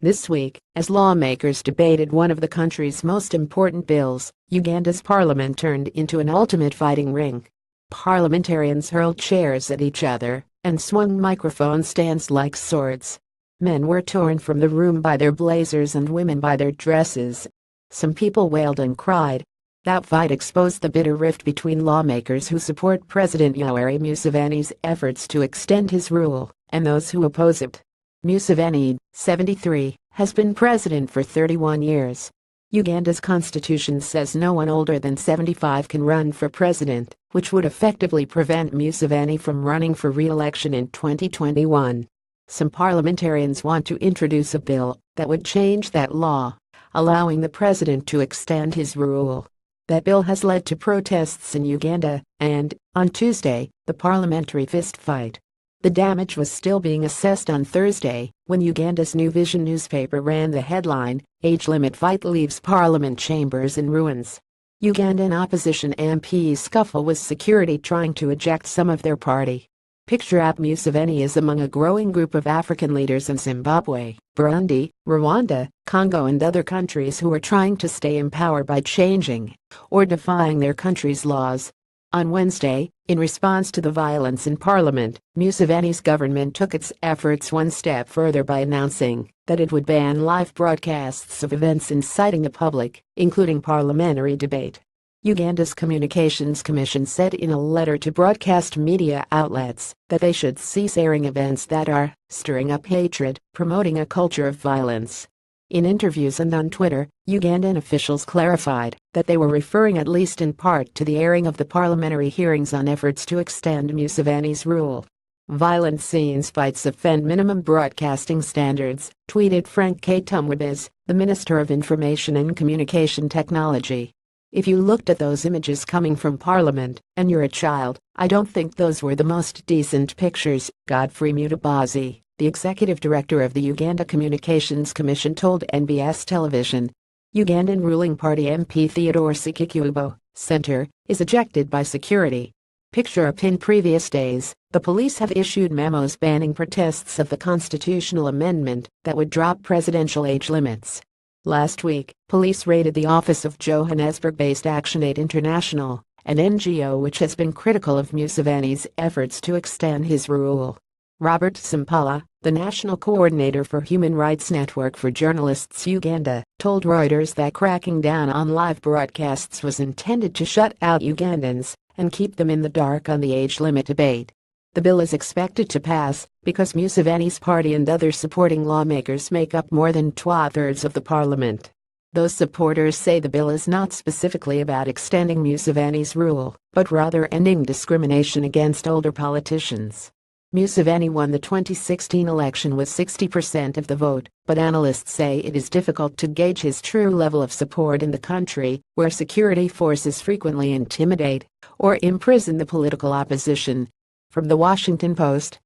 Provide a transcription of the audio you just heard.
This week, as lawmakers debated one of the country's most important bills, Uganda's parliament turned into an ultimate fighting ring. Parliamentarians hurled chairs at each other and swung microphone stands like swords. Men were torn from the room by their blazers and women by their dresses. Some people wailed and cried. That fight exposed the bitter rift between lawmakers who support President Yoweri Museveni's efforts to extend his rule and those who oppose it. Museveni, 73, has been president for 31 years. Uganda's constitution says no one older than 75 can run for president, which would effectively prevent Museveni from running for re-election in 2021. Some parliamentarians want to introduce a bill that would change that law, allowing the president to extend his rule. That bill has led to protests in Uganda and, on Tuesday, the parliamentary fistfight. The damage was still being assessed on Thursday when Uganda's New Vision newspaper ran the headline, "Age Limit Fight Leaves Parliament Chambers in Ruins." Ugandan opposition MPs scuffle with security trying to eject some of their party. Picture Museveni is among a growing group of African leaders in Zimbabwe, Burundi, Rwanda, Congo and other countries who are trying to stay in power by changing or defying their country's laws. On Wednesday, in response to the violence in Parliament, Museveni's government took its efforts one step further by announcing that it would ban live broadcasts of events inciting the public, including parliamentary debate. Uganda's Communications Commission said in a letter to broadcast media outlets that they should cease airing events that are stirring up hatred, promoting a culture of violence. In interviews and on Twitter, Ugandan officials clarified that they were referring at least in part to the airing of the parliamentary hearings on efforts to extend Museveni's rule. "Violent scenes fights offend minimum broadcasting standards," tweeted Frank K. Tumwebes, the Minister of Information and Communication Technology. "If you looked at those images coming from Parliament, and you're a child, I don't think those were the most decent pictures," Godfrey Mutabazi, the executive director of the Uganda Communications Commission told NBS Television. Ugandan ruling party MP Theodore Sikikubo Center is ejected by security. Picture up in previous days, the police have issued memos banning protests of the constitutional amendment that would drop presidential age limits. Last week, police raided the office of Johannesburg-based ActionAid International, an NGO which has been critical of Museveni's efforts to extend his rule. Robert Simpala, the national coordinator for Human Rights Network for Journalists Uganda, told Reuters that cracking down on live broadcasts was intended to shut out Ugandans and keep them in the dark on the age limit debate. The bill is expected to pass because Museveni's party and other supporting lawmakers make up more than 2/3 of the parliament. Those supporters say the bill is not specifically about extending Museveni's rule, but rather ending discrimination against older politicians. Museveni won the 2016 election with 60% of the vote, but analysts say it is difficult to gauge his true level of support in the country, where security forces frequently intimidate or imprison the political opposition. From The Washington Post,